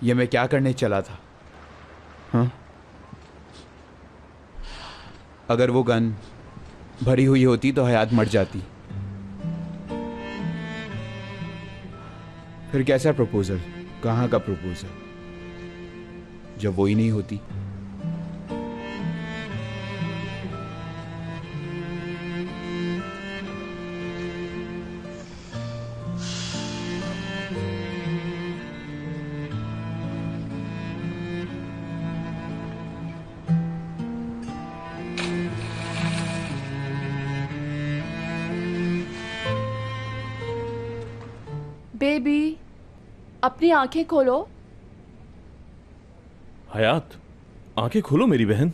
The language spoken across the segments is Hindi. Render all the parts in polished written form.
ये मैं क्या करने चला था? हाँ, अगर वो गन भरी हुई होती तो हयात मर जाती। फिर कैसा प्रपोजल? कहाँ का प्रपोजल जब वो ही नहीं होती? बेबी, अपनी आंखें खोलो। हयात, आंखें खोलो मेरी बहन।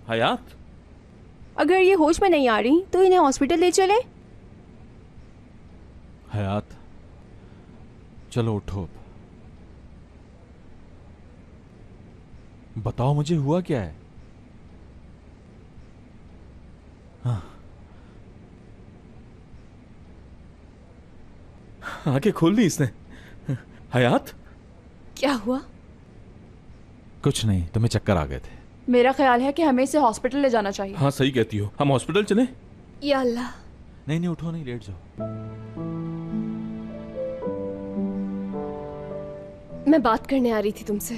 हयात, अगर ये होश में नहीं आ रही तो इन्हें हॉस्पिटल ले चले। हयात, चलो उठो। बताओ मुझे हुआ क्या है? हाँ। आंखें खोल ली इसने। हयात, क्या हुआ? कुछ नहीं, तुम्हें चक्कर आ गए थे। मेरा ख्याल है कि हमें इसे हॉस्पिटल ले जाना चाहिए। हाँ सही कहती हो, हम हॉस्पिटल चलें? या अल्लाह। नहीं उठो, नहीं लेट जाओ। मैं बात करने आ रही थी तुमसे।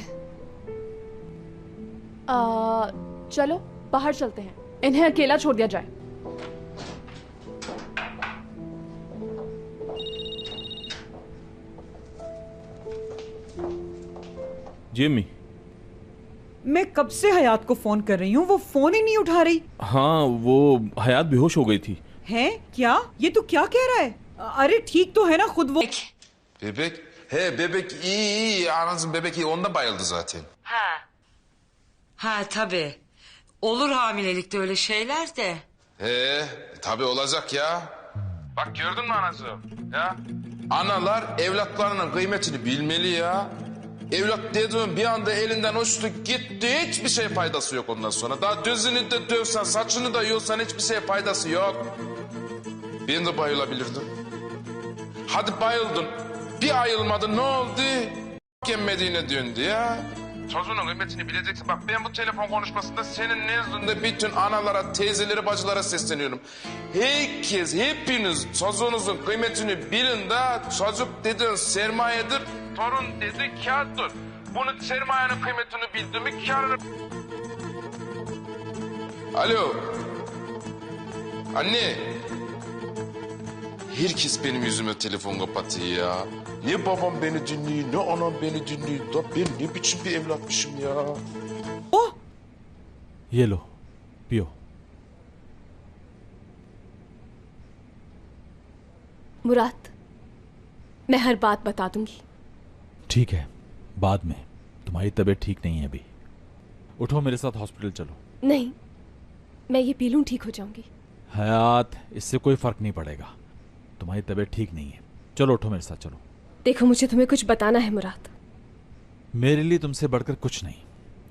चलो बाहर चलते हैं, इन्हें अकेला छोड़ दिया जाए। जी अम्मी। मैं कब से हयात को फोन कर रही हूँ, वो फोन ही नहीं उठा रही। हाँ, वो हयात बेहोश हो गई थी। है क्या? ये तो क्या कह रहा है? अरे ठीक तो है ना खुद वो। Bebek? He bebek iyi. Anasının bebek iyi. Onda bayıldı zaten. Ha. Ha tabii. Olur hamilelikte öyle şeyler de. He tabii olacak ya. Bak gördün mü anası? Ya. Analar evlatlarının kıymetini bilmeli ya. Evlat dediğin bir anda elinden uçtu gitti. Hiçbir şey faydası yok ondan sonra. Daha gözünü de dövsen saçını da yolsan hiçbir şey faydası yok. Ben de bayılabilirdim. Hadi bayıldın. Bir ayılmadın ne oldu? Yenmediğine döndü ya. Çocuğunun kıymetini bileceksin. Bak ben bu telefon konuşmasında senin nezdinde bütün analara, teyzelere, bacılara sesleniyorum. Herkes, hepiniz çocuğunuzun kıymetini bilin de çocuk dediğin sermayedir, torun dedi kârdır. Bunu sermayenin kıymetini bildi mi kârını... Alo. Anne. Herkes benim yüzüme telefon kapatıyor ya. Ne babam beni dinliyor, ne anam beni dinliyor. Da ben ne biçim bir evlatmışım ya. Oh! ये लो, पियो। मुराद, मैं हर बात बता दूंगी। ठीक है, बाद में। तुम्हारी तबीयत ठीक नहीं है अभी। उठो, मेरे साथ हॉस्पिटल चलो। नहीं, मैं ये पी लूं ठीक हो जाऊंगी। हयात, इससे कोई फर्क नहीं पड़ेगा। तुम्हारी तबीयत ठीक नहीं है। चलो उठो, मेरे साथ चलो। देखो, मुझे तुम्हें कुछ बताना है मुराद। मेरे लिए तुमसे बढ़कर कुछ नहीं।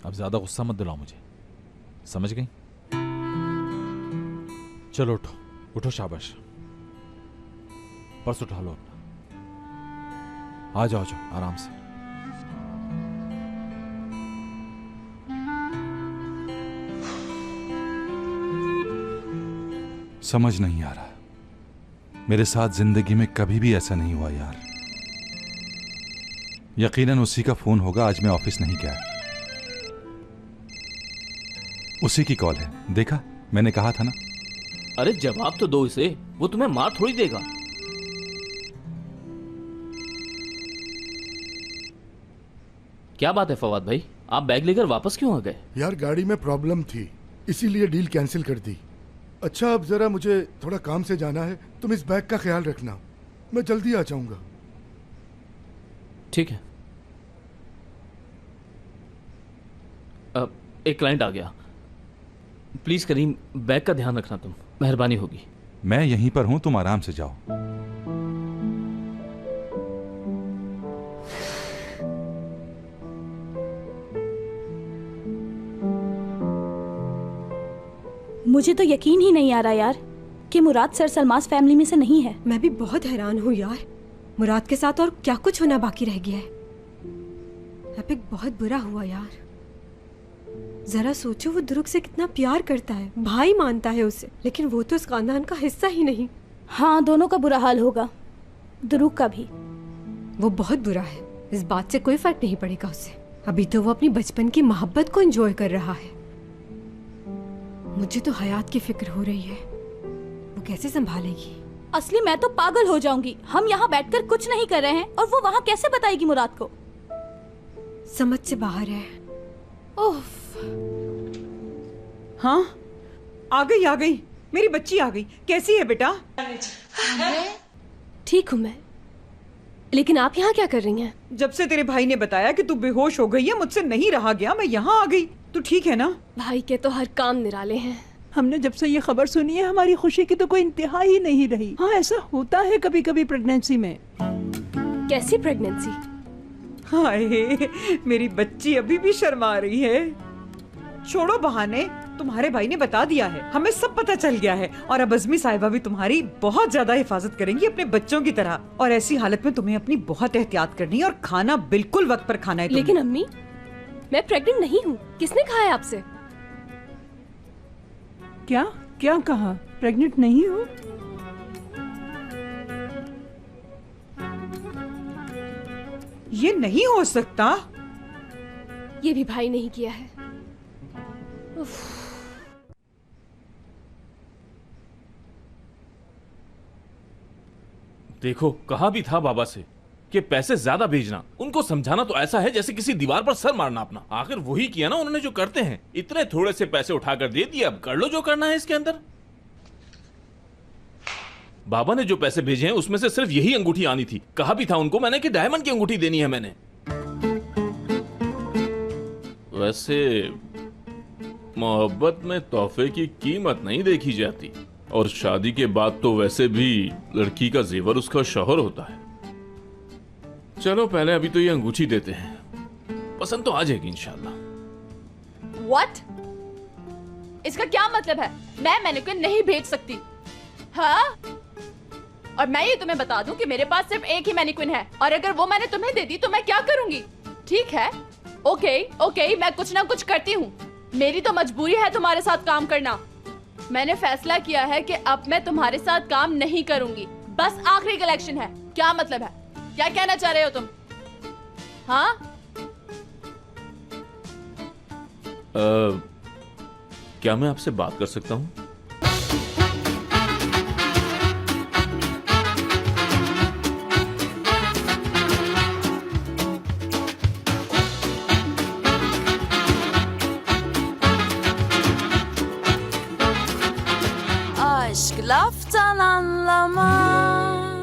अब ज्यादा गुस्सा मत दिलाओ मुझे, समझ गई? चलो उठो, उठो, शाबाश। पर्स उठा लो अपना। आ जाओ, आराम से। समझ नहीं आ रहा, मेरे साथ जिंदगी में कभी भी ऐसा नहीं हुआ यार। यकीनन उसी का फोन होगा, आज मैं ऑफिस नहीं गया। उसी की कॉल है, देखा? मैंने कहा था ना। अरे जवाब तो दो इसे, वो तुम्हें मार थोड़ी देगा। क्या बात है फवाद भाई, आप बैग लेकर वापस क्यों आ गए? यार गाड़ी में प्रॉब्लम थी, इसीलिए डील कैंसिल कर दी। अच्छा अब जरा मुझे थोड़ा काम से जाना है, तुम इस बैग का ख्याल रखना, मैं जल्दी आ जाऊंगा। ठीक है। अब एक क्लाइंट आ गया, प्लीज करीम बैग का ध्यान रखना, तुम, मेहरबानी होगी। मैं यहीं पर हूं, तुम आराम से जाओ। मुझे तो यकीन ही नहीं आ रहा यार कि मुराद सर सलमास फैमिली में से नहीं है। मैं भी बहुत हैरान हूँ यार, मुराद के साथ और क्या कुछ होना बाकी रह गया है। एपिक बहुत बुरा हुआ यार। जरा सोचो, वो दुरुक से कितना प्यार करता है, भाई मानता है उसे, लेकिन वो तो इस खानदान का हिस्सा ही नहीं। हाँ, दोनों का बुरा हाल होगा, दुरुक का भी। वो बहुत बुरा है, इस बात से कोई फर्क नहीं पड़ेगा उसे। अभी तो वो अपनी बचपन की मोहब्बत को एंजॉय कर रहा है। मुझे तो हयात की फिक्र हो रही है, वो कैसे संभालेगी। असली मैं तो पागल हो जाऊंगी। हम यहाँ बैठकर कुछ नहीं कर रहे हैं और वो वहाँ कैसे बताएगी मुराद को। समझ से बाहर है। उफ। हाँ, आ गई मेरी बच्ची आ गई। कैसी है बेटा? ठीक हूँ मैं, लेकिन आप यहाँ क्या कर रही हैं? जब से तेरे भाई ने बताया कि तू बेहोश हो गई है, मुझसे नहीं रहा गया, मैं यहाँ आ गई। तू ठीक है ना? भाई के तो हर काम निराले हैं। हमने जब से ये खबर सुनी है, हमारी खुशी की तो कोई इंतहा ही नहीं रही। हाँ, ऐसा होता है कभी कभी प्रेगनेंसी में। कैसी प्रेगनेंसी? हाय, मेरी बच्ची अभी भी शर्मा रही है। छोड़ो बहाने, तुम्हारे भाई ने बता दिया है, हमें सब पता चल गया है। और अब अज़मी साहिबा भी तुम्हारी बहुत ज्यादा हिफाजत करेंगी अपने बच्चों की तरह। और ऐसी हालत में तुम्हें अपनी बहुत एहतियात करनी है और खाना बिल्कुल वक्त पर खाना है। लेकिन अम्मी, मैं प्रेग्नेंट नहीं हूँ। किसने कहा है आपसे? क्या क्या कहा? प्रेग्नेंट नहीं हो? ये नहीं हो सकता। ये भी भाई नहीं किया है। देखो, कहा भी था बाबा से कि पैसे ज्यादा भेजना। उनको समझाना तो ऐसा है जैसे किसी दीवार पर सर मारना अपना। आखिर वही किया ना उन्होंने जो करते हैं। इतने थोड़े से पैसे उठाकर दे दिए, अब कर लो जो करना है इसके अंदर। बाबा ने जो पैसे भेजे हैं उसमें से सिर्फ यही अंगूठी आनी थी। कहा भी था उनको मैंने कि डायमंड की अंगूठी देनी है मैंने। वैसे मोहब्बत में तोहफे की कीमत नहीं देखी जाती, और शादी के बाद तो वैसे भी लड़की का जेवर उसका शौहर होता है। चलो पहले अभी तो ये अंगूठी देते हैं, पसंद तो आ जाएगी इंशाल्लाह। What? इसका क्या मतलब है? मैं मैनिक्विन नहीं भेज सकती। हाँ? और मैं ये तुम्हें बता दूं कि मेरे पास सिर्फ एक ही मैनिक्विन है, और अगर वो मैंने तुम्हें दे दी तो मैं क्या करूंगी? ठीक है, ओके, मैं कुछ ना कुछ करती हूँ। मेरी तो मजबूरी है तुम्हारे साथ काम करना। मैंने फैसला किया है कि अब मैं तुम्हारे साथ काम नहीं करूंगी। बस आखिरी कलेक्शन है। क्या मतलब है? क्या कहना चाह रहे हो तुम? हाँ? क्या मैं आपसे बात कर सकता हूँ? Aşk laftan anlamaz.